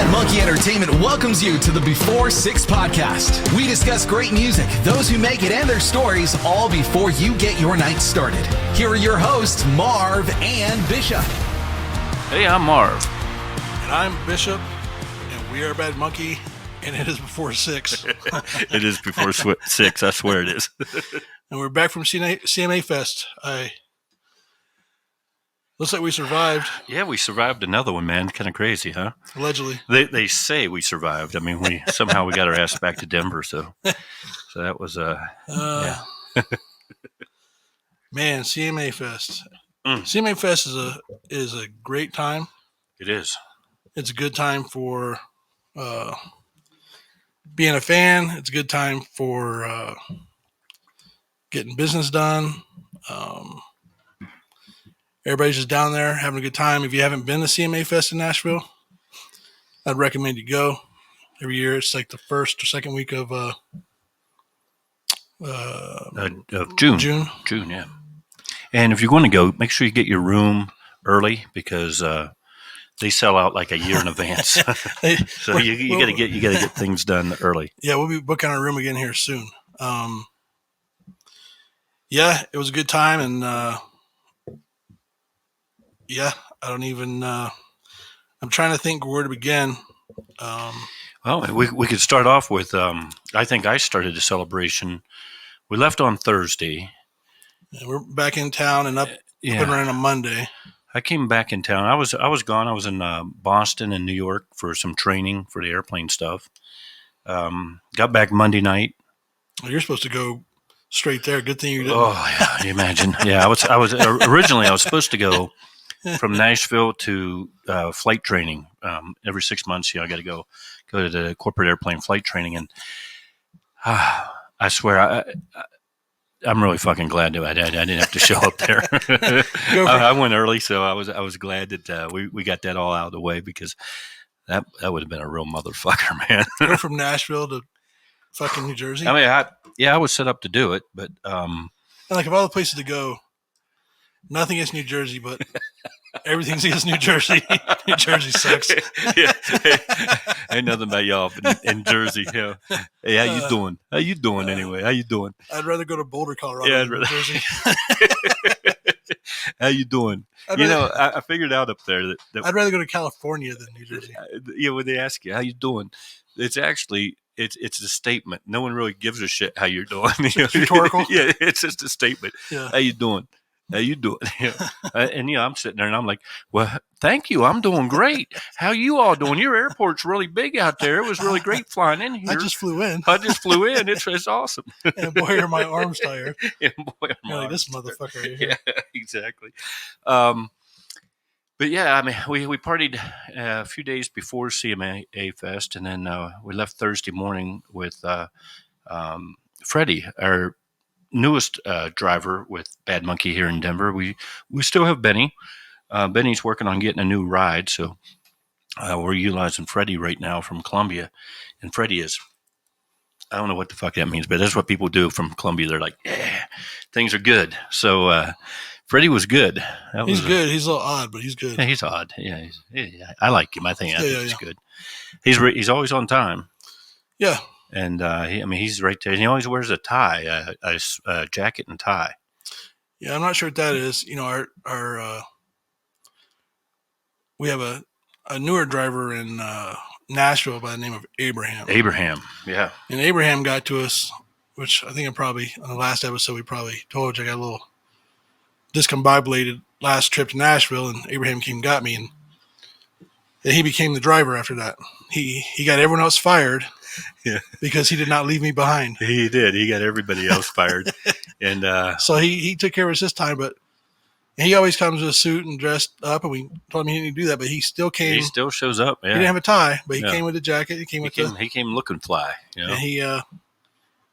Bad Monkey Entertainment welcomes you to the Before 6 podcast. We discuss great music, those who make it, and their stories, all before you get your night started. Here are your hosts, Marv and Bishop. Hey, I'm Marv. And I'm Bishop, and we are Bad Monkey, and it is Before 6. It is Before 6, I swear it is. And we're back from CMA Fest. Looks like we survived. Yeah, we survived another one, man. Kind of crazy, huh? Allegedly. They say we survived. I mean, we got our ass back to Denver, so that was yeah. Man, CMA Fest. CMA Fest is a great time. It is. It's a good time for being a fan. It's a good time for getting business done. Everybody's just down there having a good time. If you haven't been to CMA Fest in Nashville, I'd recommend you go. Every year, it's like the first or second week of June. June, yeah. And if you're going to go, make sure you get your room early because they sell out like a year in advance. So you got to get things done early. Yeah, we'll be booking our room again here soon. Yeah, it was a good time, and yeah, I don't even. I'm trying to think where to begin. Well, we could start off with. I think I started the celebration. We left on Thursday. Yeah, we're back in town and up and running on Monday. I came back in town. I was gone. I was in Boston and New York for some training for the airplane stuff. Got back Monday night. Well, you're supposed to go straight there. Good thing you didn't. Oh yeah, you imagine. Yeah, I was originally I was supposed to go from Nashville to flight training. Every 6 months, I got to go to the corporate airplane flight training, and I swear I'm really fucking glad that I didn't have to show up there. I went early, so I was glad that we got that all out of the way because that would have been a real motherfucker, man. Go from Nashville to fucking New Jersey. I mean, I was set up to do it, but and like of all the places to go, nothing against New Jersey, but everything's against New Jersey. New Jersey sucks. Yeah. Hey, ain't nothing about y'all in Jersey. Yeah. Hey, how you doing? How you doing anyway? How you doing? I'd rather go to Boulder, Colorado than New Jersey. How you doing? I figured out up there that I'd rather go to California than New Jersey. When they ask you, how you doing? It's actually... It's a statement. No one really gives a shit how you're doing. It's rhetorical. Yeah, it's just a statement. Yeah. How you doing? How you doing? And I'm sitting there and I'm like, well, thank you. I'm doing great. How you all doing? Your airport's really big out there. It was really great flying in here. I just flew in. It's awesome. And boy, are my arms tired. And boy, are my like arms this motherfucker right tired. here. Yeah, exactly. But yeah, I mean, we partied a few days before CMA Fest, and then we left Thursday morning with Freddie, our newest driver with Bad Monkey here in Denver. We still have Benny. Benny's working on getting a new ride, so we're utilizing Freddie right now from Columbia. And Freddie is, I don't know what the fuck that means, but that's what people do from Columbia. They're like, yeah, things are good. So Freddie was good. He's good. He's a little odd, but he's good. Yeah, he's odd. Yeah, I like him. I think he's good. He's always on time. Yeah. And he's right there. And he always wears a tie, a jacket and tie. Yeah, I'm not sure what that is. Our we have a newer driver in Nashville by the name of Abraham. Yeah. And Abraham got to us, which I think on the last episode we probably told you I got a little discombobulated last trip to Nashville, and Abraham came and got me, and he became the driver after that. He got everyone else fired. Yeah, because he did not leave me behind. He did. He got everybody else fired, and so he took care of us this time. But he always comes with a suit and dressed up, and we told him he didn't do that, but he still came. He still shows up. Yeah. He didn't have a tie, but he came with a jacket. He came looking fly. You know? And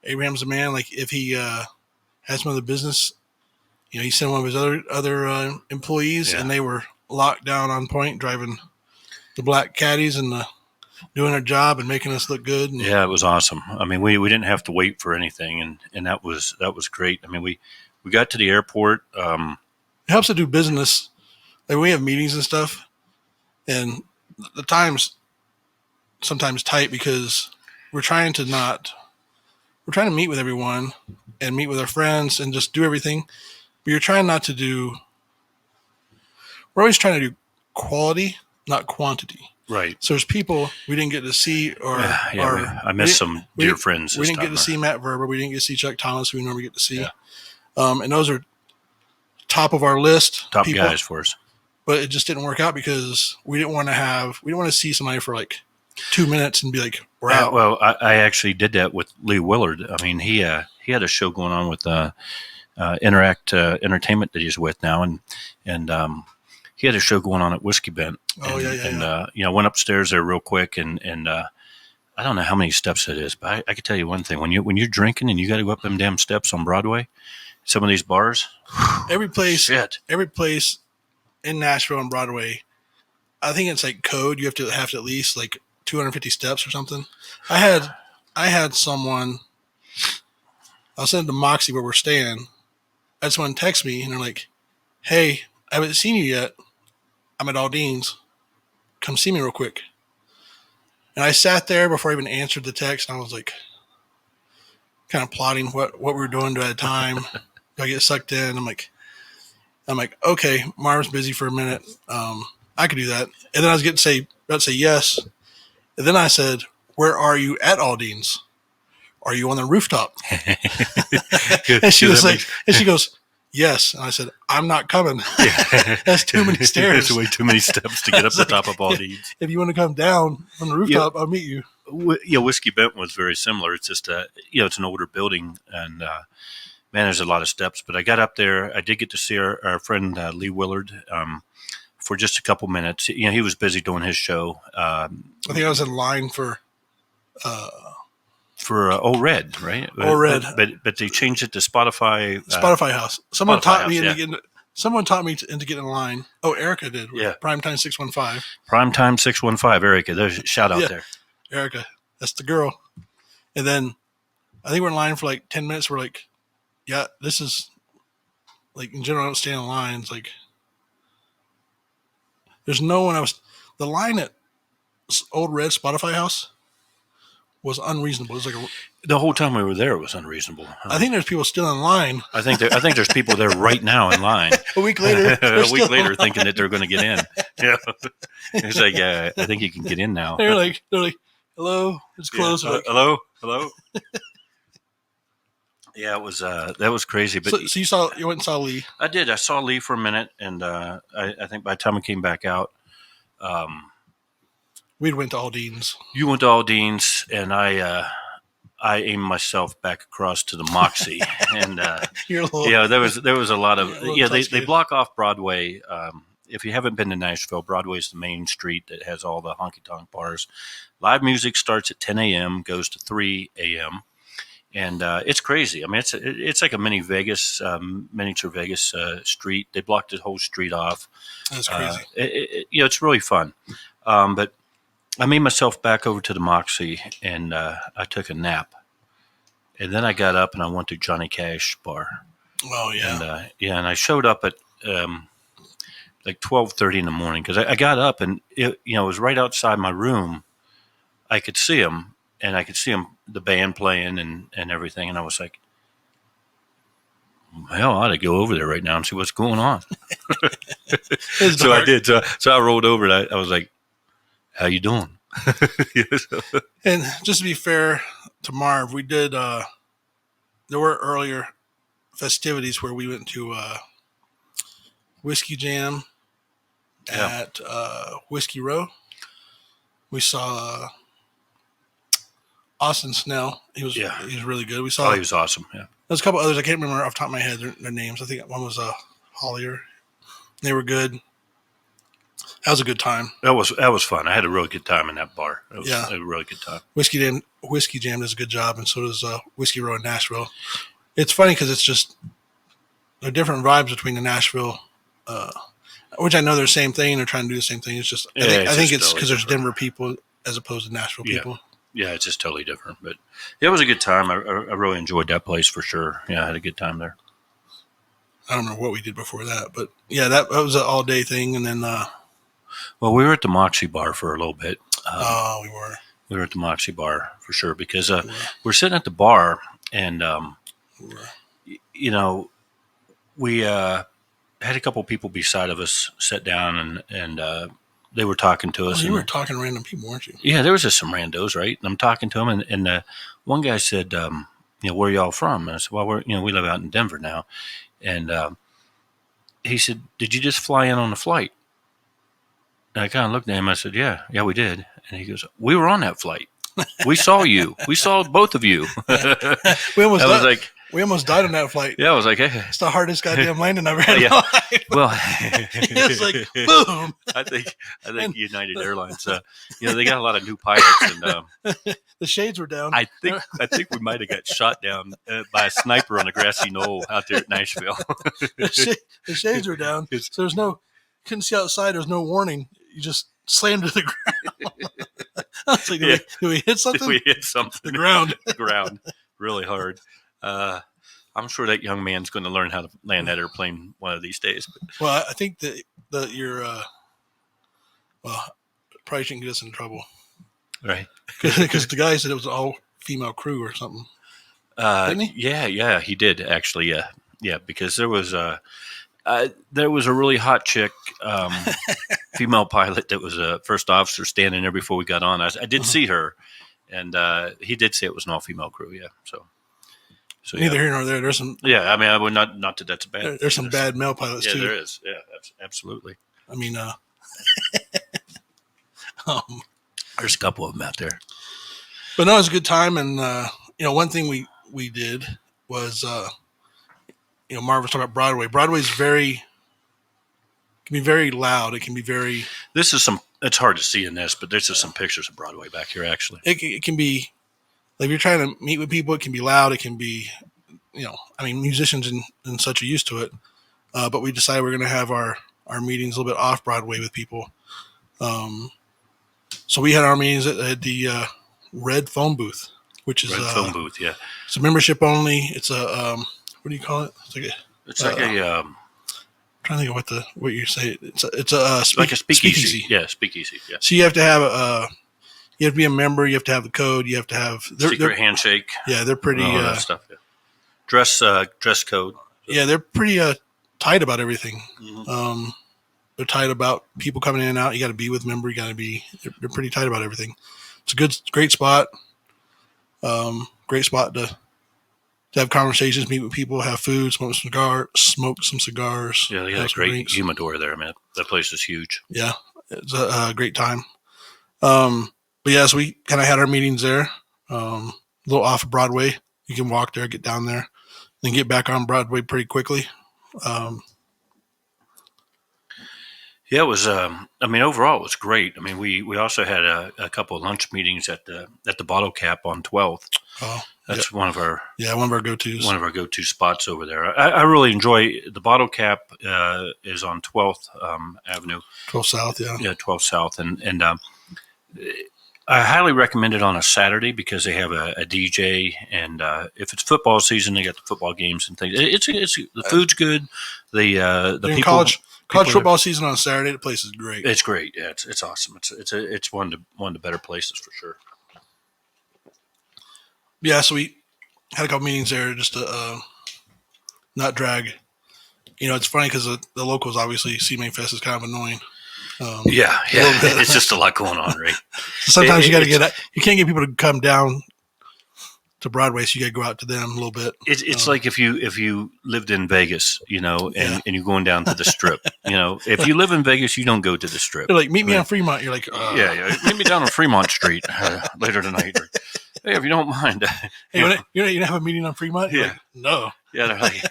Abraham's a man. Like if he has some other business, he sent one of his other employees, and they were locked down on point, driving the black caddies and doing their job and making us look good. And, yeah, it was awesome. I mean, we didn't have to wait for anything, and that was great. I mean, we got to the airport. It helps to do business. Like we have meetings and stuff, and the times sometimes tight because we're trying to meet with everyone and meet with our friends and just do everything. But you're trying not to do. We're always trying to do quality, not quantity. Right. So there's people we didn't get to see, I missed some dear friends. We didn't get to see Matt Verber. We didn't get to see Chuck Thomas, who we normally get to see. Yeah. And those are top of our list. Top people, guys for us. But it just didn't work out because we didn't want to see somebody for like 2 minutes and be like, we're out. Well, I actually did that with Lee Willard. I mean, he had a show going on with Interact Entertainment that he's with now, and he had a show going on at Whiskey Bent. I went upstairs there real quick, and I don't know how many steps it is, but I can tell you one thing: when you're drinking and you got to go up them damn steps on Broadway, some of these bars, every place in Nashville on Broadway, I think it's like code. You have to at least like 250 steps or something. I had someone. I was sending to Moxie where we're staying. I had someone text me and they're like, "Hey, I haven't seen you yet. I'm at Aldine's. Come see me real quick." And I sat there before I even answered the text, and I was like, kind of plotting what we were doing at a time. Do I get sucked in? I'm like, okay, Marv's busy for a minute. I could do that. And then I was about to say yes. And then I said, "Where are you at Aldine's? Are you on the rooftop?" And she was like, and she goes, "Yes." And I said, "I'm not coming. That's too many stairs. There's way too many steps to get up the top of Aldine's. If you want to come down from the rooftop, I'll meet you." Whiskey Bent was very similar. It's just it's an older building, and man, there's a lot of steps. But I got up there. I did get to see our friend Lee Willard for just a couple minutes. He was busy doing his show. I think I was in line for Old Red, right? Old Red, but they changed it to Spotify. Spotify House. Someone taught me into getting in line. Oh, Erica did. Yeah. Primetime 615. Primetime 615. Erica, there's a shout out there. Erica, that's the girl. And then I think we're in line for like 10 minutes. We're like, yeah, this is like in general. I don't stand in lines. Like, there's no one else. The line at Old Red Spotify House was unreasonable. It was like the whole time we were there, it was unreasonable. I think there's people still in line. I think there's people there right now in line. A week later, thinking that they're going to get in. Yeah, it's like, yeah, I think you can get in now. They're like, hello, it's closed. Yeah. Like, hello. Yeah, it was that was crazy. But so you went and saw Lee. I did. I saw Lee for a minute, and I think by the time I came back out, we went to Aldine's. You went to Aldine's, and I aimed myself back across to the Moxie, and there was a lot of they block off Broadway. If you haven't been to Nashville, Broadway is the main street that has all the honky tonk bars. Live music starts at 10 a.m., goes to 3 a.m., and it's crazy. I mean, it's like a mini Vegas, miniature Vegas street. They blocked the whole street off. That's crazy. It's really fun, but I made myself back over to the Moxie, and I took a nap. And then I got up and I went to Johnny Cash bar. Oh, yeah. And I showed up at like 12:30 in the morning because I got up and it was right outside my room. I could see him, and I could see the band playing and everything. And I was like, hell, I ought to go over there right now and see what's going on. So I did. So I rolled over and I was like, how you doing? And just to be fair to Marv, we did, there were earlier festivities where we went to Whiskey Jam at Whiskey Row. We saw Austin Snell. He was really good. We saw. He was awesome. Yeah. There's a couple others I can't remember off the top of my head their names. I think one was Hollier. They were good. That was a good time. That was fun. I had a really good time in that bar. It was a really good time. Whiskey Jam does a good job, and so does Whiskey Row in Nashville. It's funny because it's just there are different vibes between the Nashville, which I know they're the same thing. They're trying to do the same thing. It's just I think it's because there's Denver people as opposed to Nashville people. Yeah, it's just totally different. But it was a good time. I really enjoyed that place for sure. Yeah, I had a good time there. I don't remember what we did before that, but yeah, that was an all day thing, and then. Well, we were at the Moxie bar for a little bit. We were. We were at the Moxie Bar for sure because we're sitting at the bar and, we had a couple people beside of us sit down and they were talking to us. You were talking to random people, weren't you? Yeah, there was just some randos, right? And I'm talking to them, and one guy said, where are y'all from? And I said, well, we live out in Denver now. And he said, did you just fly in on the flight? And I kind of looked at him. I said, yeah, we did. And he goes, we were on that flight. We saw you. We saw both of you. We almost died on that flight. Yeah, I was like, hey. It's the hardest goddamn landing I've ever had. Yeah. Well, it's like, boom. I think United Airlines, they got a lot of new pilots, and the shades were down. I think we might have got shot down by a sniper on a grassy knoll out there at Nashville. The shades were down, so couldn't see outside. There's no warning. You just slammed to the ground. I was like, did we hit something? We hit something. The ground. The ground really hard. I'm sure that young man's going to learn how to land that airplane one of these days. Well, I think that you're probably shouldn't get us in trouble, right? Because the guy said it was an all female crew or something. Didn't he? Yeah, he did actually. Yeah, because there was a really hot chick, female pilot that was a first officer standing there before we got on. I did see her, and he did say it was an all-female crew. Yeah, so neither here nor there. There's some. Yeah, I mean, I would not that that's bad. There's some bad male pilots too. Yeah, there is. Yeah, absolutely. I mean, there's a couple of them out there. But no, it was a good time, and one thing we did was Marv was talking about Broadway. Broadway's can be very loud. It can be very. It's hard to see in this, but there's just some pictures of Broadway back here. Actually, it can be like if you're trying to meet with people. It can be loud. It can be, musicians and such are used to it. But we decided we're going to have our meetings a little bit off Broadway with people. So we had our meetings at the Red Phone Booth, which is Red Phone Booth. Yeah, it's a membership only. It's a what do you call it? It's like a. I'm trying to think of what you say. It's like a speakeasy. Yeah, speakeasy. Yeah. So you have to have you have to be a member. You have to have the code. You have to have secret handshake. Yeah, they're pretty all that stuff. Yeah. Dress code. Yeah, they're pretty tight about everything. Mm-hmm. They're tight about people coming in and out. You got to be with member. You got to be. They're pretty tight about everything. It's a great spot. Great spot to have conversations, meet with people, have food, smoke some cigars. Yeah, they got a great humidor there, man. That place is huge. Yeah, it's a great time. But yeah, so we kind of had our meetings there, a little off of Broadway. You can walk there, get down there, then get back on Broadway pretty quickly. Yeah, it was. Overall, it was great. I mean, we also had a couple of lunch meetings at the Bottle Cap on 12th. Oh, that's one of our go-tos. One of our go-to spots over there. I really enjoy the Bottle Cap. Is on 12th Avenue. 12th South, yeah. Yeah, 12th South, and I highly recommend it on a Saturday because they have a DJ, and if it's football season, they got the football games and things. It's the food's good. The people. College football season on Saturday, the place is great. It's great. Yeah, it's awesome. It's one of the better places for sure. Yeah, so we had a couple meetings there just to not drag. It's funny because the locals, obviously, CMA Fest is kind of annoying. Yeah, it's just a lot going on, right? Sometimes you got to you can't get people to come down to Broadway, so you got to go out to them a little bit. It's like if you lived in Vegas, and you're going down to the Strip. If you live in Vegas, you don't go to the Strip. They're like, meet me on Fremont. You're like, yeah, meet me down on Fremont Street later tonight. Or, hey, if you don't mind. Hey, you have a meeting on Fremont? You're yeah. Like, no. Yeah, they're like,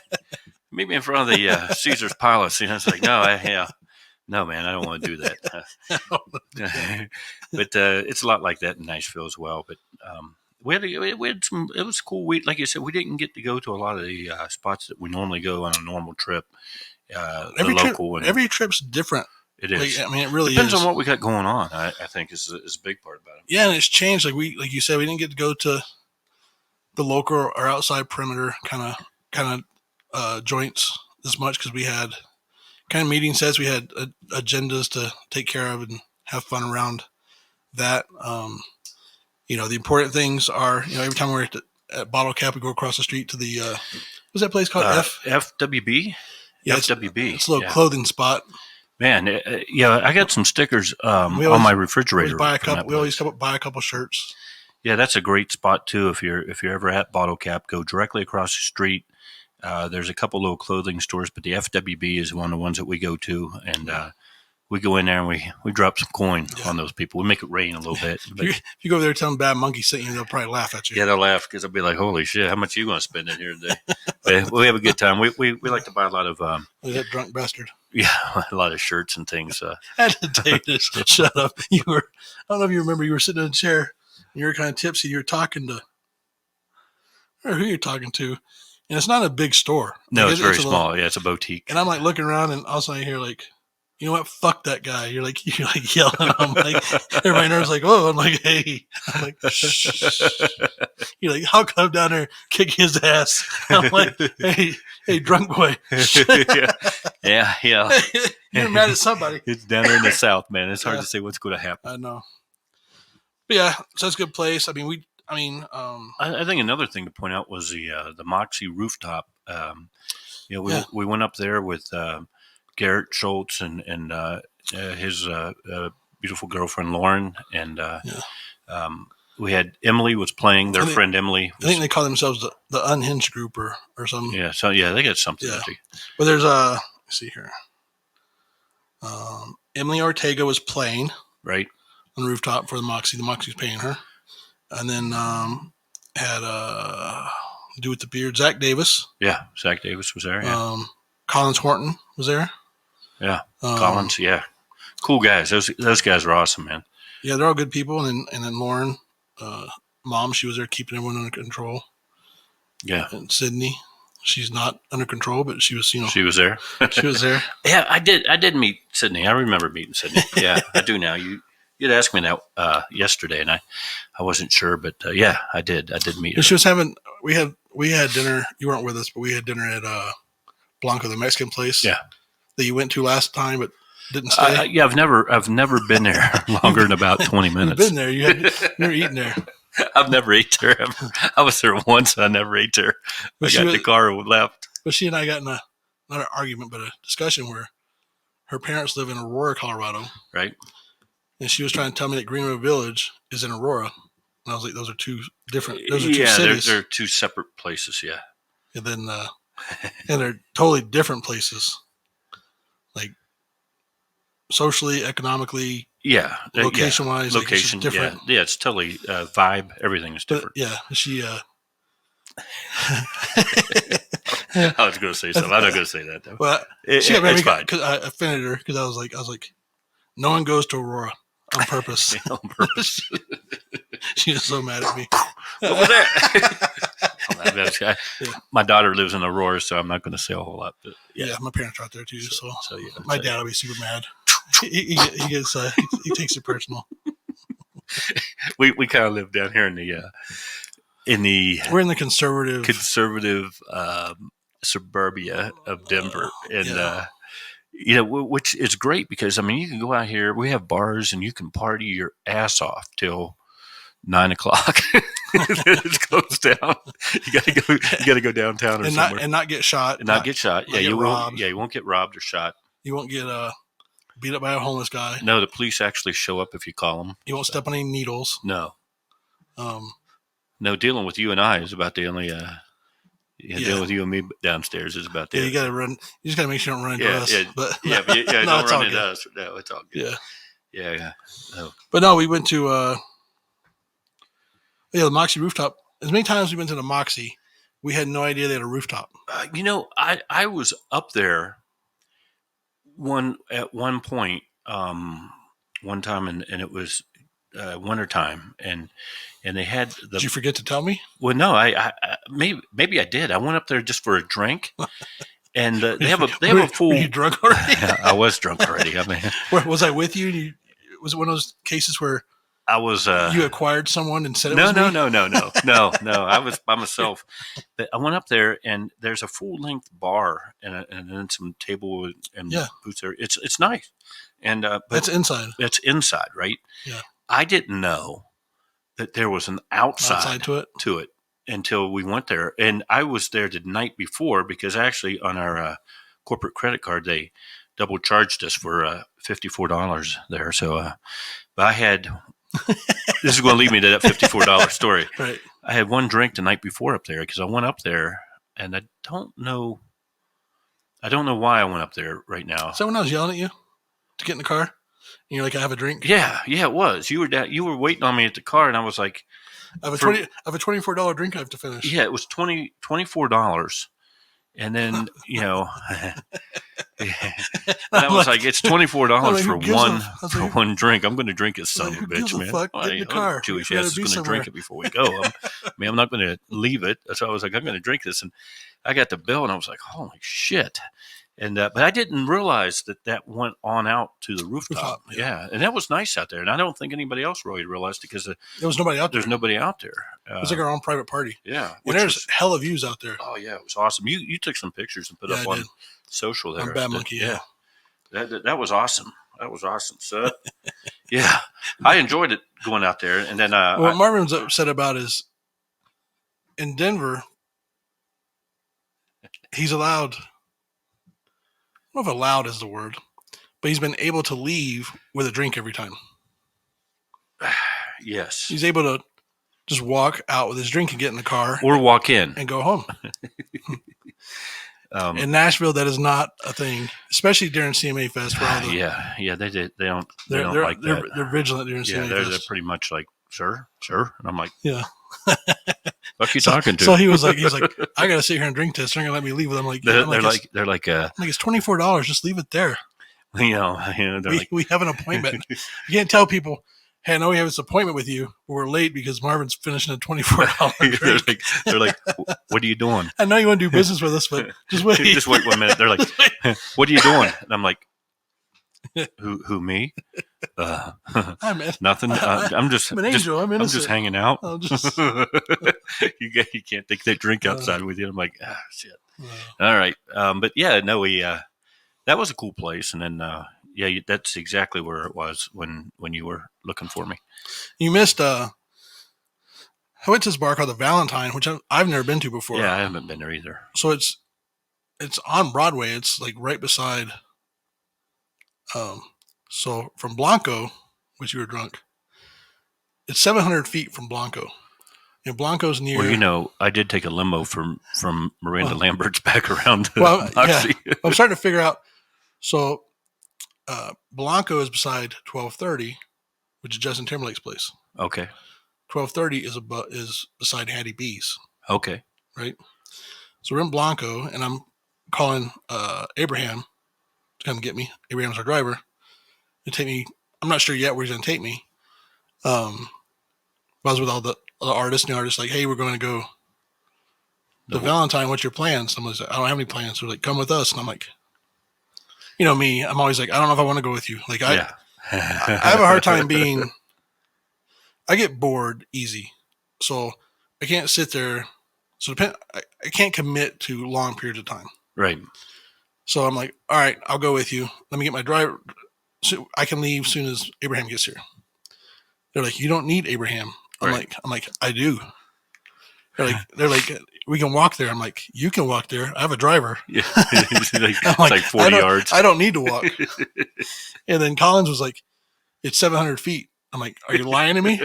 meet me in front of the Caesar's Palace. It's like, no, man, I don't want to do that. But it's a lot like that in Nashville as well. But we had some. It was cool. Like you said, we didn't get to go to a lot of the spots that we normally go on a normal trip. Every trip's different. It is. Like, it really depends on what we got going on. I think is a big part about it. Yeah, and it's changed. Like you said, we didn't get to go to the local or outside perimeter kind of joints as much because we had kind of meeting sets. We had agendas to take care of and have fun around that. The important things are, every time we're at Bottle Cap, we go across the street to the, what's that place called? FWB? Yeah, FWB. It's a little clothing spot. Man, I got some stickers on my refrigerator. We always buy a couple shirts. Yeah, that's a great spot too. If you're ever at Bottle Cap, go directly across the street. There's a couple little clothing stores, but the FWB is one of the ones that we go to, and we go in there and we drop some coin on those people. We make it rain a little bit. But if you go over there and tell them Bad Monkey sent you, they'll probably laugh at you. Yeah, they'll laugh because they'll be like, "Holy shit, how much are you going to spend in here today?" But we have a good time. We like to buy a lot of that drunk bastard. Yeah, a lot of shirts and things. I had to take this. Shut up. I don't know if you remember. You were sitting in a chair. And you were kind of tipsy. You were talking to. I don't know who you're talking to, and it's not a big store. No, it's very small. It's a boutique. And I'm like looking around, and all of a sudden I hear like, you know what? Fuck that guy. You're like yelling. I'm like, everybody knows. Like, oh, I'm like, hey. I'm like, shh. You're like, I'll come down there, and kick his ass. I'm like, hey, drunk boy. yeah. You're mad at somebody. It's down there in the South, man. It's hard to say what's going to happen. I know. But yeah, so that's a good place. I mean, I think another thing to point out was the Moxie rooftop. We went up there with Garrett Schultz and his beautiful girlfriend Lauren, and we had Emily was playing. Their friend Emily. I think they call themselves the Unhinged Group or something. Yeah, so they got something. Yeah. But there's let's see here. Emily Ortega was playing right on the rooftop for the Moxie. The Moxie's paying her, and then had do with the beard. Zach Davis. Yeah, Zach Davis was there. Yeah. Collins Horton was there. Yeah, Collins. Yeah, cool guys. Those guys are awesome, man. Yeah, they're all good people. And then Lauren, mom, she was there keeping everyone under control. Yeah. And Sydney, she's not under control, but she was, she was there. She was there. Yeah, I did meet Sydney. I remember meeting Sydney. Yeah, I do now. You'd asked me that yesterday, and I wasn't sure, but yeah, I did meet her. And she was having. We had dinner. You weren't with us, but we had dinner at Blanco, the Mexican place. Yeah. That you went to last time, but didn't stay. Yeah, I've never been there longer than about 20 minutes. You've been there. You never eaten there. I've never ate there. I was there once. I never ate there. I got in the car and left. But she and I got in not an argument, but a discussion where her parents live in Aurora, Colorado. Right. And she was trying to tell me that Greenwood Village is in Aurora. And I was like, those are two different. Those are two cities. They're two separate places. Yeah. And then, and they're totally different places. Like socially, economically, location-wise, location, like it's different. Yeah, it's totally vibe. Everything is different. But, yeah, she. I was going to say something. I'm not going to say that though. Well, she got mad because I offended her because I was like, no one goes to Aurora on purpose. On purpose. She was so mad at me. What was that? My daughter lives in Aurora, so I'm not going to say a whole lot. But yeah, my parents are out there too. So yeah, my dad will be super mad. He gets he takes it personal. We kind of live down here in the we're in the conservative suburbia of Denver, and which is great because I mean you can go out here. We have bars and you can party your ass off till 9 o'clock. It goes down. You gotta go downtown or somewhere and not get shot. And not get shot. Yeah, you won't. Yeah, you won't get robbed or shot. You won't get beat up by a homeless guy. No, the police actually show up if you call them. You won't step on any needles. No. No, dealing with you and I is about the only. Dealing with you and me downstairs is about the. Yeah, you gotta run. You just gotta make sure you don't run into us. But don't run into us. No, it's all good. Yeah. No. But no, we went to. The Moxie rooftop. As many times we went to the Moxie, we had no idea they had a rooftop. I was up there at one point, one time, and it was wintertime, and they had the. Did you forget to tell me? Well, no, I maybe I did. I went up there just for a drink, and they have a full. Were you drunk already? I was drunk already. I mean, was I with you? Was it one of those cases where? I was. You acquired someone and said it was me? No. I was by myself. But I went up there, and there's a full length bar and then some table and booths there. It's nice, and but that's inside. That's inside, right? Yeah. I didn't know that there was an outside to it until we went there. And I was there the night before because actually on our corporate credit card, they double charged us for $54 there. So, but I had, this is going to lead me to that $54 story. Right. I had one drink the night before up there because I went up there and I don't know why I went up there right now. Is that when I was yelling at you to get in the car? And you're like, I have a drink? Yeah, it was. You were waiting on me at the car and I was like, I have a $24 drink I have to finish. Yeah, it was $24. And then, I was like, it's $24 for one drink. I'm going to drink it, son of a bitch, man. Fuck? Get in the car. Jewish ass is going to drink it before we go. I'm not going to leave it. So I was like, I'm going to drink this. And I got the bill and I was like, holy shit. And but I didn't realize that went on out to the rooftop. Yeah. And that was nice out there. And I don't think anybody else really realized it because there was nobody out there. There's nobody out there. It was like our own private party. Yeah. And there's hella views out there. Oh, yeah. It was awesome. You took some pictures and put up on social there. I'm Bad Monkey, yeah. That was awesome. That was awesome. So, yeah, I enjoyed it going out there. And then what Marvin's upset about is in Denver, he's allowed – I don't know if allowed is the word, but he's been able to leave with a drink every time. Yes. He's able to just walk out with his drink and get in the car. Or walk in. And go home. In Nashville, that is not a thing, especially during CMA Fest. Where they don't like that. They're vigilant during CMA Fest. They're pretty much like, sir. And I'm like, yeah. What you talking to? So he was like, I got to sit here and drink this. They're going to let me leave with them. They're like, it's $24. Just leave it there. We have an appointment. You can't tell people, hey, I know we have this appointment with you, but we're late because Marvin's finishing a $24 drink. they're like, what are you doing? I know you want to do business with us, but just wait. Just wait 1 minute. They're like, what are you doing? And I'm like, who me? Nothing. I'm just I'm an angel. I'm innocent. I'm just hanging out. You can't take that drink outside with you. I'm like, shit. All right. But yeah, no, that was a cool place. And then, that's exactly where it was when you were looking for me. You missed, I went to this bar called the Valentine, which I've never been to before. Yeah, I haven't been there either. So it's on Broadway. It's like right beside, so from Blanco, which you were drunk, it's 700 feet from Blanco. And Blanco's near. Well, I did take a limo from Miranda Lambert's back around. Well, yeah, I'm starting to figure out. So Blanco is beside 1230, which is Justin Timberlake's place. Okay. 1230 is beside Hattie B's. Okay. Right. So we're in Blanco, and I'm calling Abraham to come get me. Abraham's our driver. To take me. I'm not sure yet where he's going to take me. I was with all the artists, and the artists like, hey, we're going to go to Valentine. What's your plans? Someone's like, I don't have any plans. So they're like, come with us. And I'm like, me, I'm always like, I don't know if I want to go with you. Like, I have a hard time I get bored easy. So I can't sit there. So I can't commit to long periods of time. Right. So I'm like, all right, I'll go with you. Let me get my driver. So I can leave as soon as Abraham gets here. They're like, you don't need Abraham. I'm like, I do. They're like, we can walk there. I'm like, you can walk there. I have a driver. Yeah. It's like 40 yards. I don't need to walk. And then Collins was like, it's 700 feet. I'm like, are you lying to me?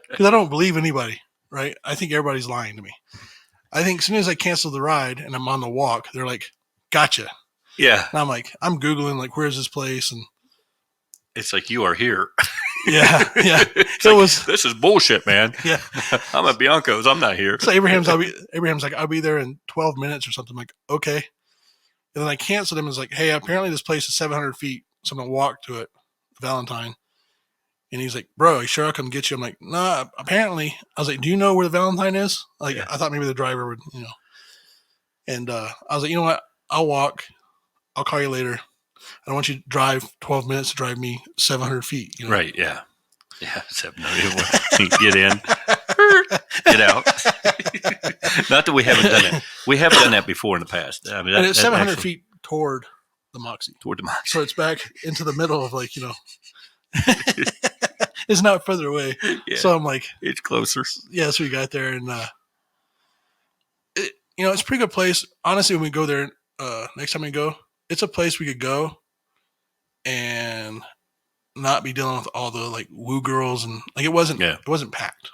Because I don't believe anybody, right? I think everybody's lying to me. I think as soon as I cancel the ride and I'm on the walk, they're like, gotcha. Yeah. And I'm like, I'm Googling, like, where's this place? And it's like, you are here. Yeah. This is bullshit, man. Yeah. I'm at Bianco's. I'm not here. So Abraham's like, I'll be there in 12 minutes or something. I'm like, okay. And then I canceled him and was like, hey, apparently this place is 700 feet. So I'm going to walk to it, Valentine. And he's like, bro, you sure I'll come get you? I'm like, nah, apparently. I was like, do you know where the Valentine is? Like, I thought maybe the driver would, And I was like, you know what? I'll walk. I'll call you later. I don't want you to drive 12 minutes to drive me 700 feet. Right, yeah. Yeah, 700. Get in. Get out. Not that we haven't done it. We have done that before in the past. I mean, and it's 700 feet toward the Moxie. Toward the Moxie. So it's back into the middle of it's not further away. Yeah. So I'm like, It's closer. yeah, so we got there, and it's a pretty good place. Honestly, when we go there, next time we go, it's a place we could go and not be dealing with all the like woo girls and like it wasn't packed.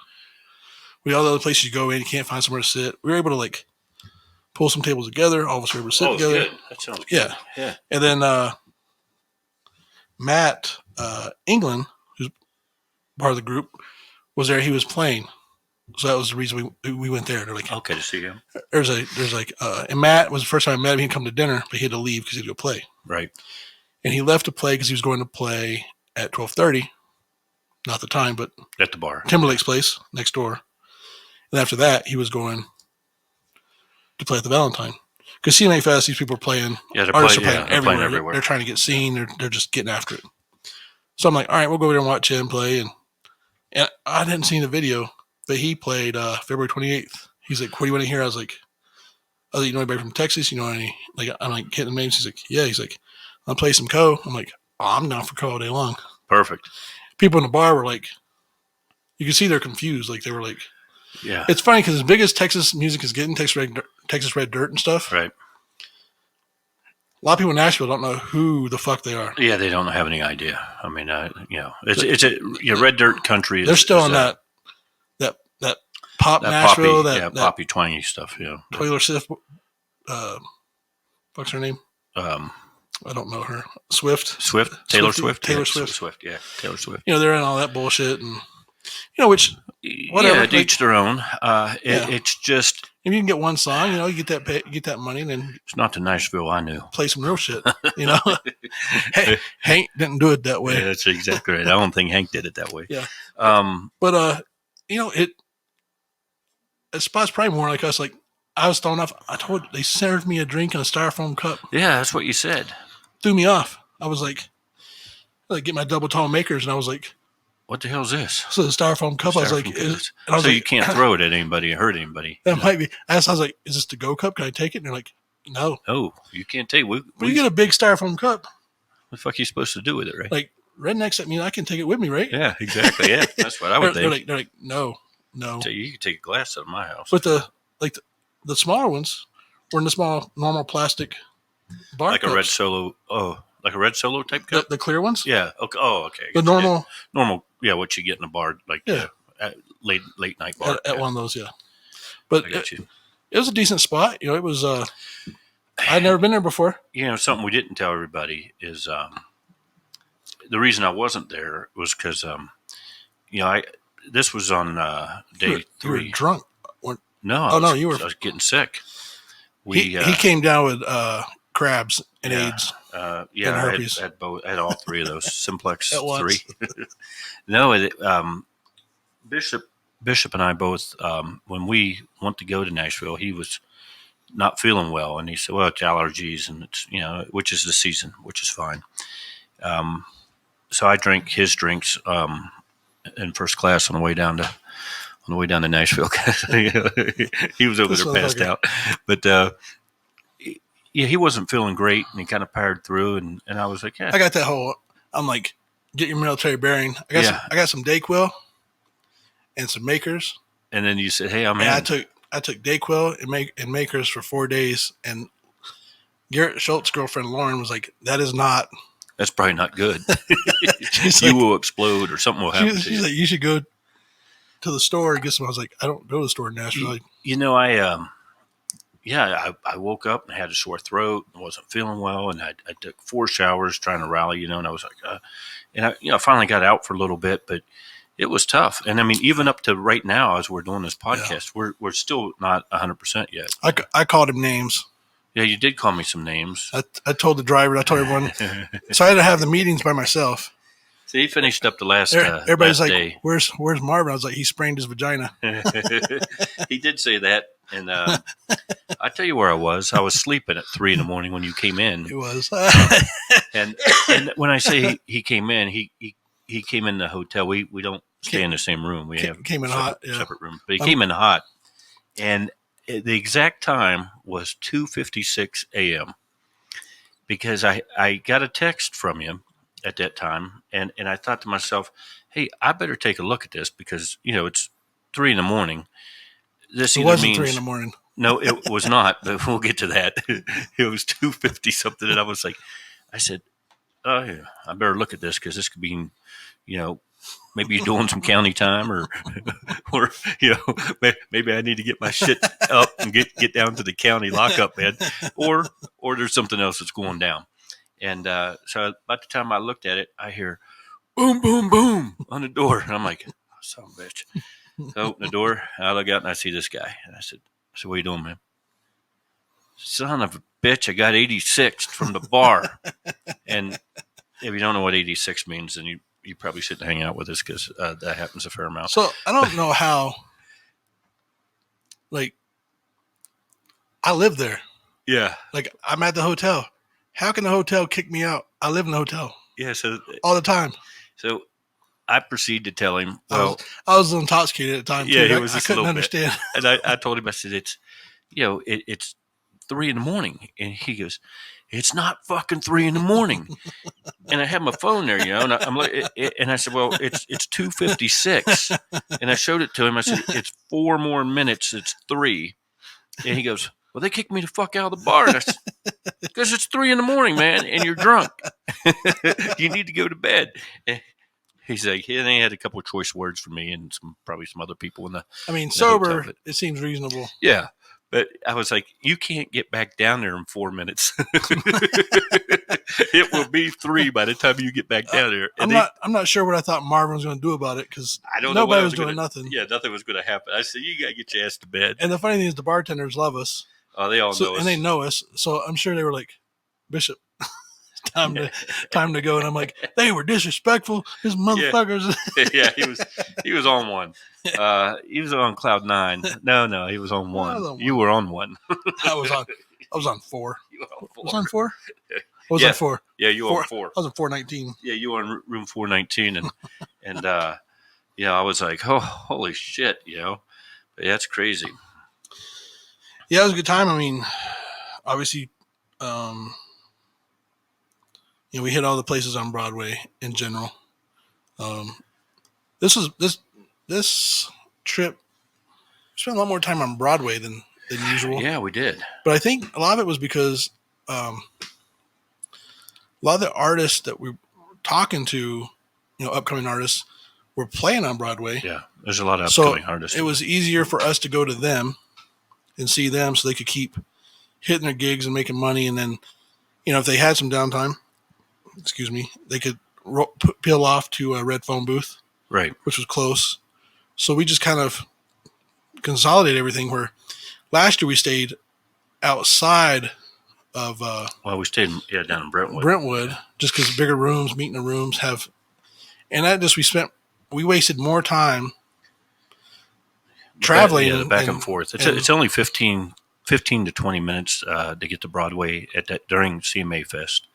We all the other places you go in, you can't find somewhere to sit. We were able to like pull some tables together. All of us were able to sit together. Good. That sounds good. Yeah. And then Matt England, who's part of the group, was there. He was playing, so that was the reason we went there. They're like, okay, to see him. And Matt was the first time I met him. He come to dinner, but he had to leave because he had to go play. Right. And he left to play because he was going to play at 12:30. Not the time, but at the bar, Timberlake's place next door. And after that, he was going to play at the Valentine. Because CMA Fest, these people are playing. Yeah, artists are playing everywhere. everywhere. They're trying to get seen. They're just getting after it. So I'm like, all right, we'll go over there and watch him play. And I didn't see the video, but he played February 28th. He's like, what do you want to hear? I was like, you know anybody from Texas? You know any? Like, I'm like getting names. He's like, yeah. He's like, I'll play some Co. I'm like, oh, I'm down for Co all day long. Perfect. People in the bar were like, you can see they're confused. Like they were like, yeah. It's funny because as big as Texas music is getting, Texas Red Dirt and stuff. Right. A lot of people in Nashville don't know who the fuck they are. Yeah, they don't have any idea. I mean, it's a Red Dirt country. They're still on that pop Nashville, poppy, that poppy twangy stuff. Yeah. Taylor Swift. What's her name? I don't know her. Swift. Taylor Swift. Taylor Swift. Yeah, Taylor Swift. They're in all that bullshit and which whatever. Yeah, each their own. It's just if you can get one song, you get that money, and then it's not the Nashville I knew. Play some real shit. Hey, Hank didn't do it that way. Yeah, that's exactly right. I don't think Hank did it that way. Yeah. But it spot's probably more like us. Like I was thrown off. They served me a drink in a styrofoam cup. Yeah, that's what you said. Threw me off. I was like get my double tall makers, and I was like, what the hell is this? So the styrofoam cup. I was like, you can't throw it at anybody or hurt anybody. That might be. I was like, is this the Go cup? Can I take it? And they're like, no. No, you can't take it. But you get a big styrofoam cup. What the fuck are you supposed to do with it, right? Like rednecks, I mean, I can take it with me, right? Yeah, exactly. Yeah, that's what I would think. They're like, no. So you can take a glass out of my house. But the smaller ones were in the small, normal plastic bar like cups. A red Solo. Oh, like a red Solo type cup? The clear ones? Yeah. Okay. Oh, okay. The normal. Yeah. Normal. Yeah, what you get in a bar, like at late night bar. At one of those, yeah. But it was a decent spot. It was. I'd never been there before. Something we didn't tell everybody is the reason I wasn't there was because this was on day 3. You were drunk. No. You were. I was getting sick. He came down with crabs and AIDS. And herpes. I had all 3 of those. Simplex At once. 3. No, Bishop and I both, when we went to go to Nashville, he was not feeling well, and he said, "Well, it's allergies, and it's which is the season, which is fine." So I drank his drinks in first class on the way down to Nashville. He was over there passed out, but. Yeah, he wasn't feeling great, and he kind of powered through, and I was like, yeah. I got that whole, I'm like, get your military bearing. I got some Dayquil and some Makers. And then you said, hey, I'm in. I took Dayquil and Makers for 4 days, and Garrett Schultz's girlfriend, Lauren, was like, that's probably not good. You will explode or something will happen to you. She's like, you should go to the store and get some. I was like, I don't go to the store in Nashville. I woke up and had a sore throat and wasn't feeling well, and I took 4 showers trying to rally, and I was like, I finally got out for a little bit, but it was tough. And I mean, even up to right now, as we're doing this podcast, we're still not 100% yet. I called him names. Yeah, you did call me some names. I told the driver, I told everyone. So I had to have the meetings by myself. So he finished up the last everybody's last like, day. Where's Marvin? I was like, he sprained his vagina. He did say that. And I tell you where I was. I was sleeping at 3 a.m. when you came in. It was. and when I say he came in, he came in the hotel. We don't stay in the same room. We came in separate rooms. But he came in hot. And the exact time was 2:56 a.m. because I got a text from him at that time, and I thought to myself, hey, I better take a look at this because, it's 3 a.m. This It either wasn't means 3 a.m. no, it was not, but we'll get to that. It was 2:50 something, and I said, oh yeah, I better look at this because this could be, maybe you're doing some county time, or maybe I need to get my shit up and get down to the county lockup, man, or there's something else that's going down. And so by the time I looked at it, I hear boom, boom, boom on the door, and I'm like, oh, son of a bitch. So I open the door, I look out, and I see this guy, and I said, what are you doing, man? Son of a bitch, I got 86 from the bar. And if you don't know what 86 means, then you probably shouldn't hang out with us because that happens a fair amount. So I don't know how, like, I live there. Yeah. Like, I'm at the hotel. How can the hotel kick me out? I live in the hotel. Yeah. So all the time. So I proceed to tell him, I was intoxicated at the time. Yeah, too. he was. I couldn't understand. And I told him, I said, it's 3 a.m. And he goes, it's not fucking 3 a.m. And I had my phone there, and I'm like, and I said, well, it's 2:56. And I showed it to him. I said, it's 4 more minutes. It's 3. And he goes, well, they kicked me the fuck out of the bar. And I said, because it's 3 a.m, man, and you're drunk. You need to go to bed. And he's like, and he had a couple of choice words for me and probably some other people in the. I mean, sober, it seems reasonable. Yeah. But I was like, you can't get back down there in 4 minutes. It will be 3 by the time you get back down there. And I'm not sure what I thought Marvin was going to do about it because nobody was doing nothing. Yeah, nothing was going to happen. I said, you got to get your ass to bed. And the funny thing is the bartenders love us. Oh, they all know us. And they know us. So I'm sure they were like, Bishop, time to go. And I'm like, they were disrespectful. These motherfuckers. Yeah, he was on one. He was on cloud 9. No, he was on 1. You were on 1. I was on 4. You were on 4. Was on 4? I was on 4. Yeah, you were on 4. I was on 419. Yeah, you were on room 419, and I was like, oh, holy shit, But yeah, that's crazy. Yeah, it was a good time. I mean, obviously, we hit all the places on Broadway in general. This trip, we spent a lot more time on Broadway than usual. Yeah, we did. But I think a lot of it was because a lot of the artists that we were talking to, upcoming artists, were playing on Broadway. Yeah, there's a lot of upcoming artists. It was easier for us to go to them and see them so they could keep hitting their gigs and making money. And then, if they had some downtime, they could peel off to a Red Phone booth. Right. Which was close. So we just kind of consolidated everything where last year we stayed outside of we stayed down in Brentwood just because bigger rooms, meeting the rooms and that just we wasted more time traveling back and forth. It's only 15 to 20 minutes to get to Broadway during CMA Fest.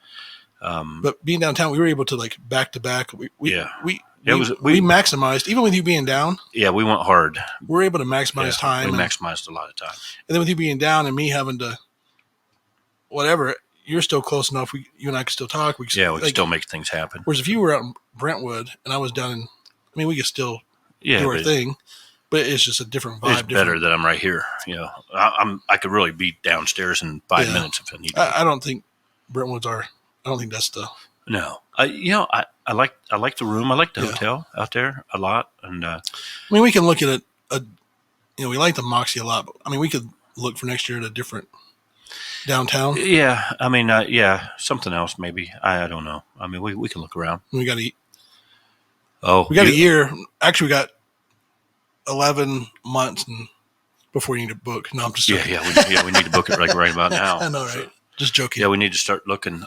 But being downtown, we were able to like back to back. We maximized, even with you being down. Yeah, we went hard. We were able to maximize time. We maximized a lot of time. And then with you being down and me having to, whatever, you're still close enough. You and I could still talk. We could still make things happen. Whereas if you were out in Brentwood and I was down in, we could still do our thing. But it's just a different vibe. It's better that I'm right here. I could really be downstairs in 5 minutes if I need to. I don't think Brentwood's I don't think that's the. No, I like the room. I like the hotel out there a lot, and we can look at we like the Moxie a lot, but we could look for next year at a different downtown. Yeah, something else maybe. I don't know. We can look around. We got to eat. Oh, we got a year. Actually, we got 11 months before you need to book. No, I'm just joking. We need to book it right about now. I know, right? So, just joking. Yeah, we need to start looking.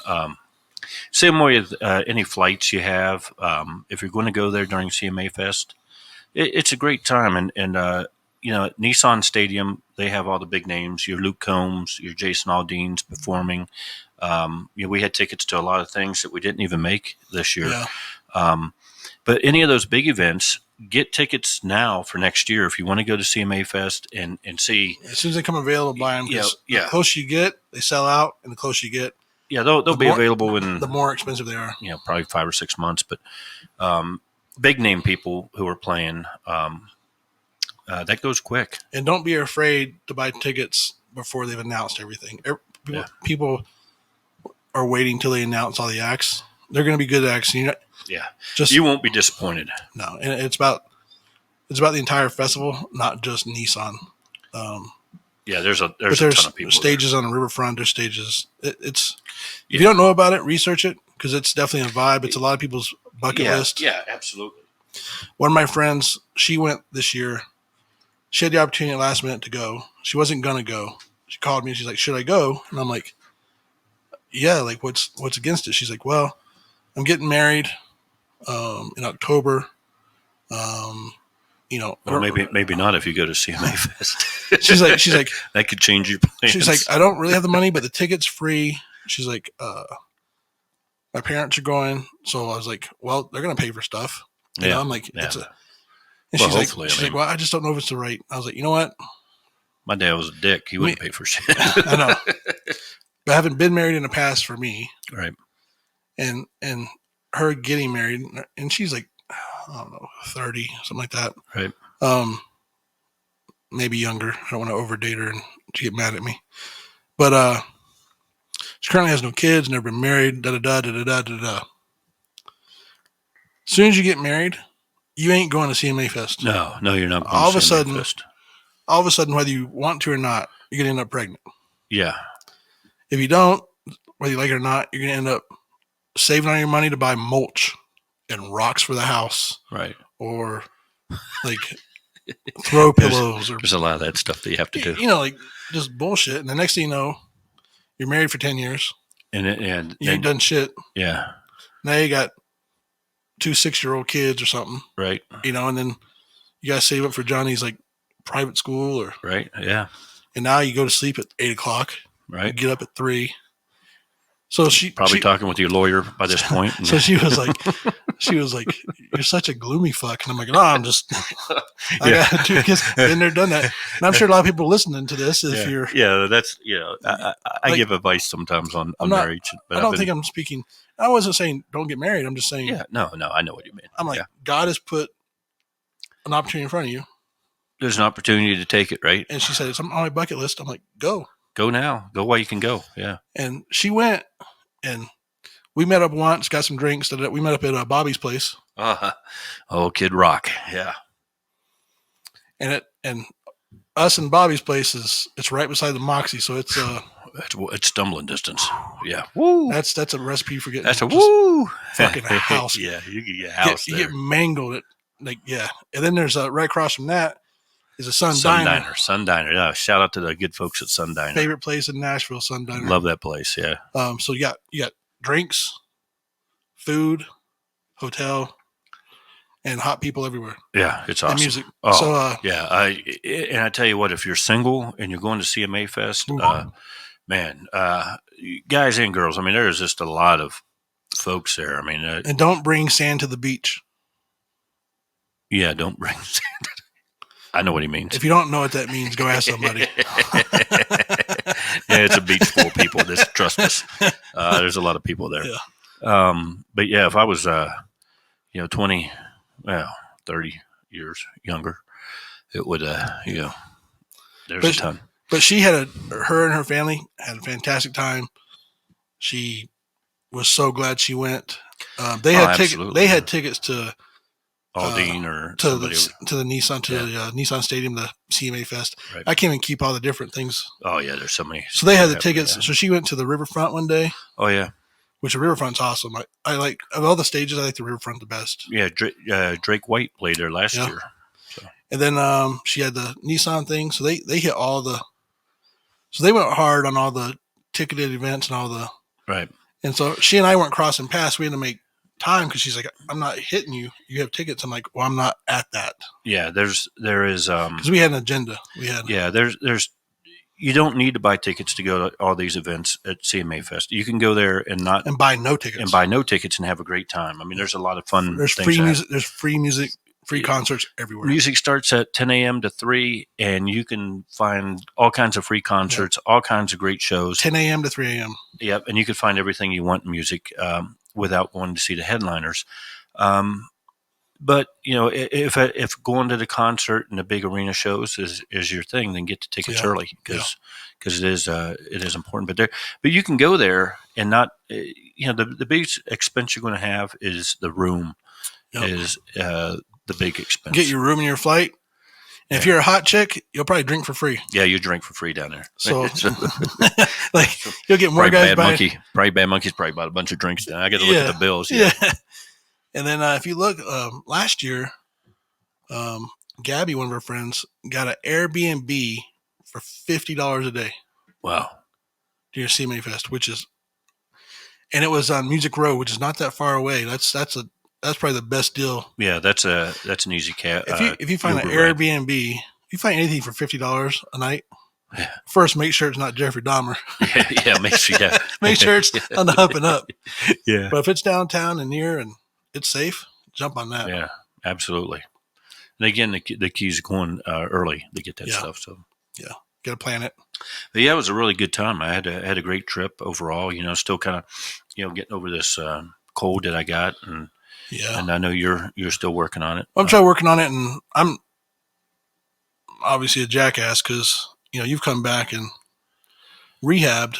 Same way with any flights you have. If you're going to go there during CMA Fest, it's a great time. And at Nissan Stadium, they have all the big names. Your Luke Combs, your Jason Aldean's performing. We had tickets to a lot of things that we didn't even make this year. Yeah. But any of those big events, get tickets now for next year if you want to go to CMA Fest and see. As soon as they come available, buy them. Yeah. The closer you get, they sell out, and the closer you get. Yeah, they'll be available in the more expensive they are. Probably 5 or 6 months. But big name people who are playing, that goes quick. And don't be afraid to buy tickets before they've announced everything. People are waiting till they announce all the acts. They're going to be good acts. You won't be disappointed. No, and it's about the entire festival, not just Nissan. There's a ton of people. Stages on the riverfront. There's stages. If you don't know about it, research it because it's definitely a vibe. It's a lot of people's bucket list. Yeah, absolutely. One of my friends, she went this year. She had the opportunity at last minute to go. She wasn't gonna go. She called me and she's like, "Should I go?" And I'm like, "Yeah." Like, what's against it? She's like, "Well, I'm getting married in October. Well, maybe not if you go to CMA Fest. she's like that could change your plans. She's like, I don't really have the money, but the ticket's free. She's like, my parents are going, so I was like, well, they're gonna pay for stuff. You know, I'm like, it's a. And she's like, well, I just don't know if it's the right. I was like, you know what? My dad was a dick. He wouldn't pay for shit. I know, but having been married in the past for me, right? And her getting married, and she's like, I don't know, 30, something like that. Right. Maybe younger. I don't want to overdate her and she get mad at me. But she currently has no kids, never been married, As soon as you get married, you ain't going to CMA Fest. No, you're not going all to of CMA Fest. All of a sudden, whether you want to or not, you're going to end up pregnant. Yeah. If you don't, whether you like it or not, you're going to end up saving all your money to buy mulch and rocks for the house. Right. Or like throw pillows. There's a lot of that stuff that you have to do. Like just bullshit. And the next thing you know, you're married for 10 years. And you ain't done shit. Yeah. Now you got 2 6-year-old kids or something. Right. And then you got to save up for Johnny's like private school or. Right. Yeah. And now you go to sleep at 8 o'clock. Right. You get up at 3. So she probably talking with your lawyer by this point. So she was like, you're such a gloomy fuck. And I'm like, no, I'm just, I got 2 kids. Been there, done that. And I'm sure a lot of people listening to this, I give advice sometimes on marriage. But I don't think I'm speaking, I wasn't saying don't get married. I'm just saying. Yeah, no, I know what you mean. I'm like, God has put an opportunity in front of you. There's an opportunity to take it, right? And she said, it's on my bucket list. I'm like, go. Go now. Go while you can go. Yeah. And she went, and we met up once, got some drinks. We met up at Bobby's place. Oh, Kid Rock. Yeah. And us and Bobby's place it's right beside the Moxie, so it's it's stumbling distance. Yeah. Woo. That's a recipe for getting. That's a woo. Fucking house. Yeah, you get a house. You get mangled at and then there's right across from that. Is a Sun Diner. Sun Diner. Yeah, shout out to the good folks at Sun Diner. Favorite place in Nashville, Sun Diner. Love that place. Yeah. So you got drinks, food, hotel, and hot people everywhere. Yeah, it's awesome. And music. Oh, so yeah. I tell you what, if you're single and you're going to CMA Fest, man, guys and girls. I mean, there's just a lot of folks there. I mean, and don't bring sand to the beach. Yeah, don't bring sand. I know what he means. If you don't know what that means, go ask somebody. Yeah, it's a beach full of people. Trust us. There's a lot of people there. Yeah. But yeah, if I was, 20, 30 years younger, it would, there's a ton. But her and her family had a fantastic time. She was so glad she went. They had tickets to Aldine or to the Nissan the Nissan Stadium, the CMA Fest. Right. I can't even keep all the different things. Oh yeah, there's so many. So they had the tickets. Yeah. So she went to the Riverfront one day. Oh yeah, which the Riverfront's awesome. I like of all the stages. I like the Riverfront the best. Yeah, Drake White played there last year. So. And then she had the Nissan thing. So they hit all the. So they went hard on all the ticketed events and all the. Right. And so she and I weren't crossing paths. We had to make time because she's like, I'm not hitting you. You have tickets. I'm like, well, I'm not at that. Yeah, there is because we had an agenda. There's you don't need to buy tickets to go to all these events at CMA Fest. You can go there and buy no tickets and have a great time. I mean, there's a lot of fun. There's free music. There's free music. Free concerts everywhere. Music starts at 10 a.m. to 3, and you can find all kinds of free concerts, all kinds of great shows. 10 a.m. to 3 a.m. Yep, and you can find everything you want in music without going to see the headliners. But if going to the concert and the big arena shows is your thing, then get the tickets early because it is important. But you can go there and not the biggest expense you're going to have is the room is the big expense. Get your room and your flight. And if you're a hot chick, you'll probably drink for free. Yeah, you drink for free down there. So, you'll get more guys buying. Probably Bad Monkey's probably bought a bunch of drinks down. I got to look at the bills. Yeah. And then if you look, last year, Gabby, one of our friends, got an Airbnb for $50 a day. Wow. Near CMA Fest, and it was on Music Row, which is not that far away. That's probably the best deal. Yeah, that's an easy cat. If you find an Airbnb, you find anything for $50 a night. Yeah. First, make sure it's not Jeffrey Dahmer. Make sure. Yeah. Make sure it's on the up and up. Yeah. But if it's downtown and near and it's safe, jump on that. Yeah, absolutely. And again, the key is going early to get that stuff. So yeah, got to plan it. But yeah, it was a really good time. I had a great trip overall. Still kind of getting over this cold that I got, and I know you're still working on it. I'm trying working on it, and I'm obviously a jackass because you've come back and rehabbed,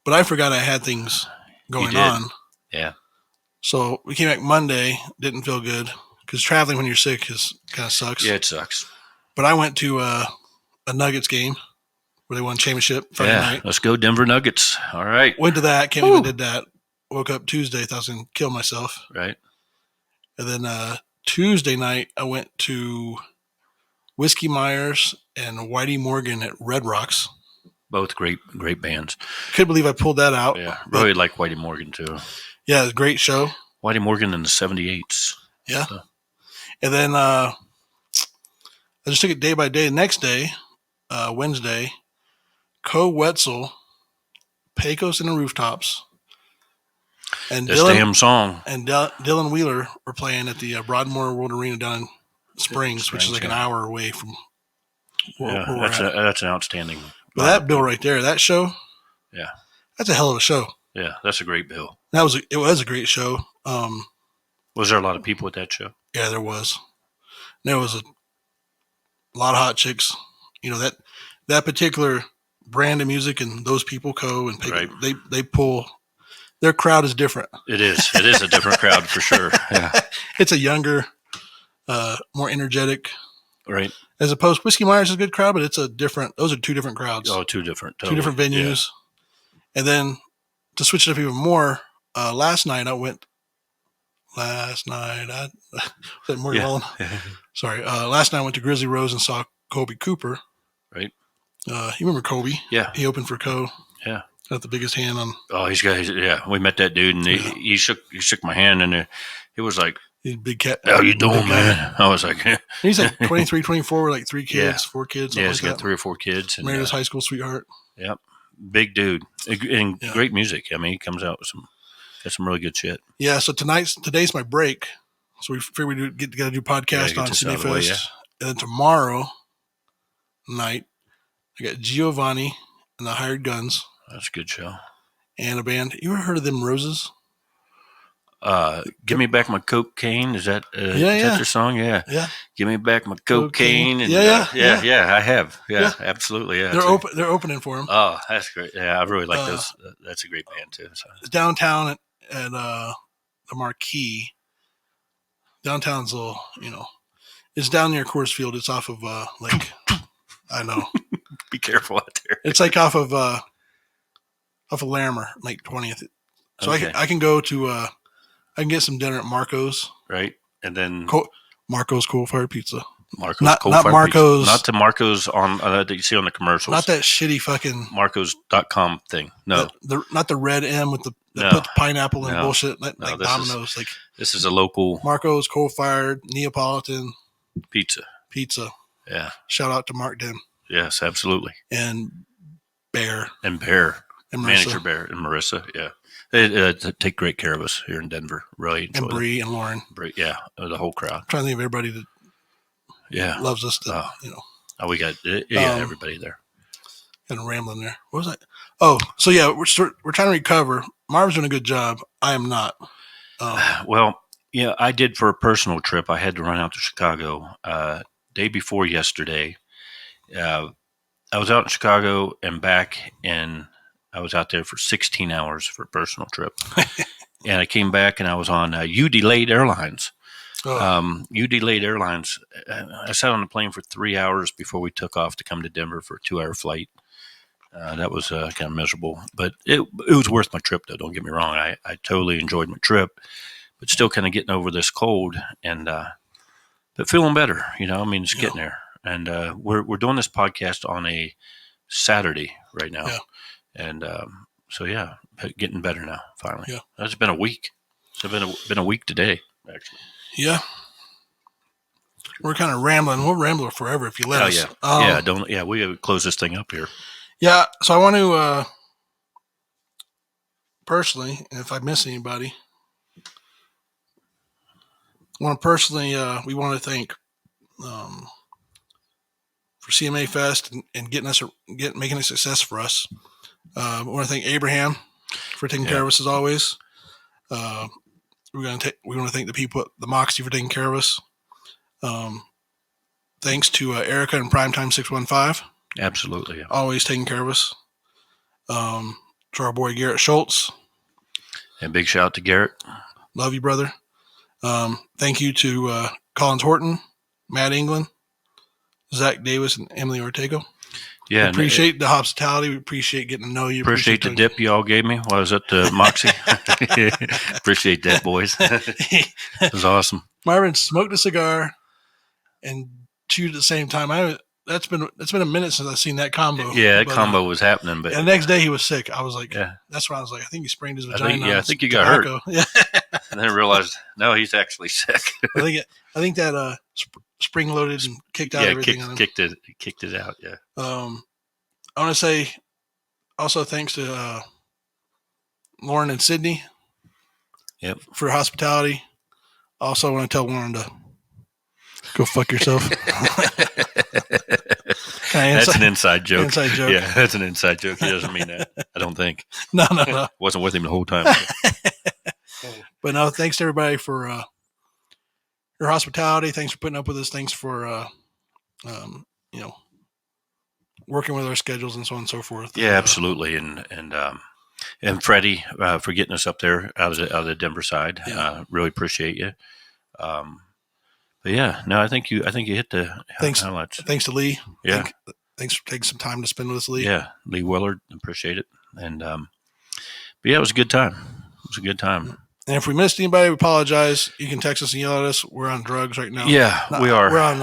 but I forgot I had things going on. Yeah. So we came back Monday, didn't feel good because traveling when you're sick kind of sucks. Yeah, it sucks. But I went to a Nuggets game where they won championship Friday night. Let's go Denver Nuggets. All right. Went to that. Can't believe I did that. Woke up Tuesday, thought I was going to kill myself. Right. And then Tuesday night, I went to Whiskey Myers and Whitey Morgan at Red Rocks. Both great bands. Couldn't believe I pulled that out. Yeah, really like Whitey Morgan too. Yeah, it was a great show. Whitey Morgan in the 78s. Yeah. So. And then I just took it day by day. The next day, Wednesday, Wetzel, Pecos and the Rooftops, and this damn song. And Dylan Wheeler were playing at the Broadmoor World Arena down in Springs, which is like an hour away from where we're at. That's an outstanding. But that bill right there, that show, that's a hell of a show. Yeah, that's a great bill. It was a great show. Was there a lot of people at that show? Yeah, there was. There was a lot of hot chicks. That particular brand of music and those people, and they pull. Their crowd is different. It is. It is a different crowd for sure. Yeah. It's a younger, more energetic. Right. As opposed, Whiskey Myers is a good crowd, but those are two different crowds. Oh, two different venues. Yeah. And then to switch it up even more, last night I went. Was that Morgan Wallen? Sorry. Last night I went to Grizzly Rose and saw Kobe Cooper. Right. You remember Kobe? Yeah. He opened for Co. Yeah. Got the biggest hand on. Oh, we met that dude, and he shook my hand, and it was like, he's a big cat. How you doing, man? I was like, he's like 23, 24, like 3 kids, 4 kids. Yeah, he's got 3 or 4 kids. And married his high school sweetheart. Yep. Big dude. And great music. I mean, he comes out with some really good shit. Yeah, so today's my break. So we figured we'd got to do podcast on CMA Fest. And then tomorrow night, I got Giovanni and the Hired Guns. That's a good show. And a band. You ever heard of them Roses? Give me back my cocaine. Is that their song? Yeah. Yeah. Give me back my cocaine. And, yeah, I have. Yeah, absolutely. Yeah. They're opening for them. Oh, that's great. Yeah, I really like those. That's a great band too. So. It's downtown at the Marquee. Downtown's a little, it's down near Coors Field. It's off of I know. Be careful out there. It's like off of Larimer, like 20th. So okay. I can go to I can get some dinner at Marco's. Right. And then Marco's Coal Fired Pizza. Marco's not Marco's. Not the Marco's on that you see on the commercials. Not that shitty fucking Marco's.com thing. No. Not the red M with put the pineapple and bullshit like Domino's. This is a local Marco's Coal Fired Neapolitan pizza. Yeah. Shout out to Mark Den. Yes, absolutely. And Bear. And Manager Bear and Marissa. Yeah. They take great care of us here in Denver. Really enjoy and Bree and Lauren. Yeah, the whole crowd. I'm trying to think of everybody that loves us. Oh, we got everybody there. Kind of rambling there. What was that? Oh, so we're trying to recover. Marv's doing a good job. I am not. Well, Yeah, I did for a personal trip. I had to run out to Chicago day before yesterday. I was out in Chicago and back, and I was out there for 16 hours for a personal trip. And I came back, and I was on U-Delayed Airlines. U-Delayed Airlines. I sat on the plane for 3 hours before we took off to come to Denver for a 2-hour flight. That was kind of miserable, but it was worth my trip, though. Don't get me wrong. I totally enjoyed my trip, but still kind of getting over this cold and but feeling better. I mean, it's getting there. And we're doing this podcast on a Saturday right now, and so getting better now. Finally, it's been a week. It's been a week today, actually. Yeah, we're kind of rambling. We'll ramble forever if you let us. We gotta close this thing up here. Yeah, so I want to personally, if I miss anybody, we want to thank for CMA Fest and making a success for us. We want to thank Abraham for taking care of us as always. We want to thank the people at the Moxie for taking care of us. Thanks to Erica and Primetime 615. Absolutely, yeah. Always taking care of us. To our boy Garrett Schultz. And big shout out to Garrett. Love you, brother. Thank you to Collins Horton, Matt England, Zach Davis, and Emily Ortega. Yeah, we appreciate the hospitality. We appreciate getting to know you. Appreciate the dip you all gave me while I was at the Moxie. Appreciate that, boys. It was awesome. Marvin smoked a cigar and chewed at the same time. It's been a minute since I've seen that combo. Yeah, that combo was happening. But and the next day he was sick. I was like, that's when I was like, I think he sprained his vagina. I think he got hurt. Yeah. And then I realized, no, he's actually sick. I think that spring loaded and kicked out everything. Kicked it out. Yeah. I want to say also thanks to Lauren and Sydney. Yep. For hospitality. Also, I want to tell Lauren to go fuck yourself. That's an inside joke. Inside joke. Yeah, that's an inside joke. He doesn't mean that. I don't think. No. Wasn't with him the whole time. But no, thanks to everybody for your hospitality. Thanks for putting up with us. Thanks for working with our schedules and so on and so forth. Yeah, absolutely. And Freddie for getting us up there out of the Denver side. Yeah. Really appreciate you. But yeah, no, I think you hit the highlights. Thanks to Lee. Yeah. Thanks for taking some time to spend with us, Lee. Yeah, Lee Willard, appreciate it. And but yeah, it was a good time. It was a good time. And if we missed anybody, we apologize. You can text us and yell at us. We're on drugs right now. Yeah, we are. We're on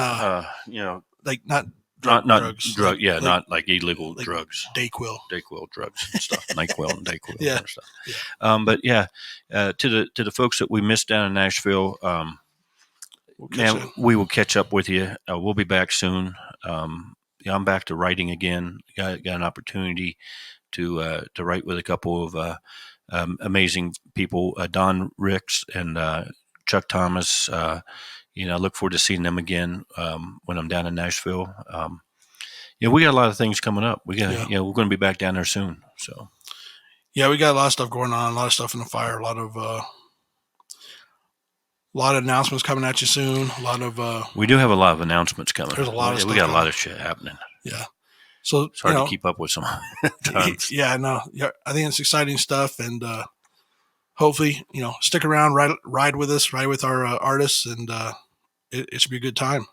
like not drugs. Not like illegal drugs. Dayquil drugs and stuff. NyQuil and Dayquil yeah. and stuff. Yeah. But yeah, to the folks that we missed down in Nashville, we will catch up with you. We'll be back soon. I'm back to writing again. Got an opportunity to write with a couple of amazing people, Don Ricks and Chuck Thomas. I look forward to seeing them again when I'm down in Nashville. We got a lot of things coming up. We're going to be back down there soon. So, yeah, we got a lot of stuff going on, a lot of stuff in the fire, a lot of announcements coming at you soon. We do have a lot of announcements coming. There's a lot of stuff. We got a lot of shit happening. Yeah. So it's hard to keep up with some tons. Yeah, no. Yeah, I think it's exciting stuff, and hopefully, stick around, ride with us, ride with our artists, and it should be a good time.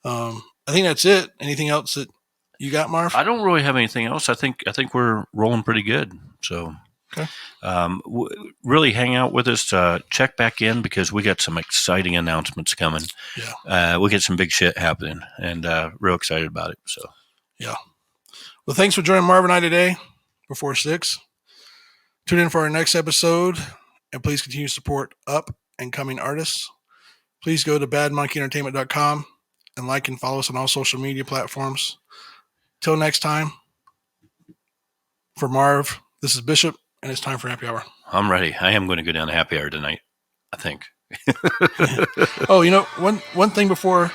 I think that's it. Anything else that you got, Marv? I don't really have anything else. I think we're rolling pretty good. So, okay. Really hang out with us. Check back in because we got some exciting announcements coming. Yeah. We get some big shit happening, and real excited about it. So. Yeah. Well, thanks for joining Marv and I today before 6. Tune in for our next episode, and please continue to support up and coming artists. Please go to badmonkeyentertainment.com and like and follow us on all social media platforms. Till next time, for Marv, this is Bishop, and it's time for happy hour. I'm ready. I am going to go down to happy hour tonight, I think. Oh, one thing before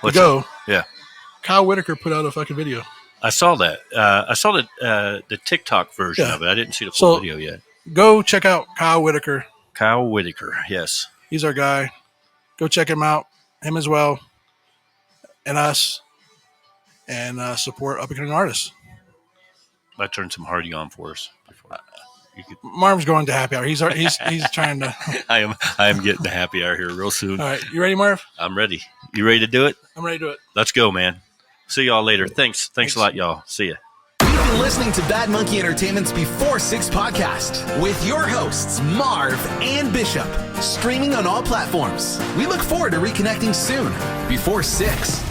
we go. Yeah. Kyle Whitaker put out a fucking video. I saw that. I saw the TikTok version of it. I didn't see the full video yet. Go check out Kyle Whitaker. Kyle Whitaker. Yes. He's our guy. Go check him out. Him as well. And us. And support up-and-coming artists. I turned some Hardy on for us. Marv's going to happy hour. He's trying to. I am getting to happy hour here real soon. All right. You ready, Marv? I'm ready. You ready to do it? I'm ready to do it. Let's go, man. See y'all later. Thanks a lot, y'all. See ya. You've been listening to Bad Monkey Entertainment's Before 6 podcast with your hosts, Marv and Bishop, streaming on all platforms. We look forward to reconnecting soon. Before 6.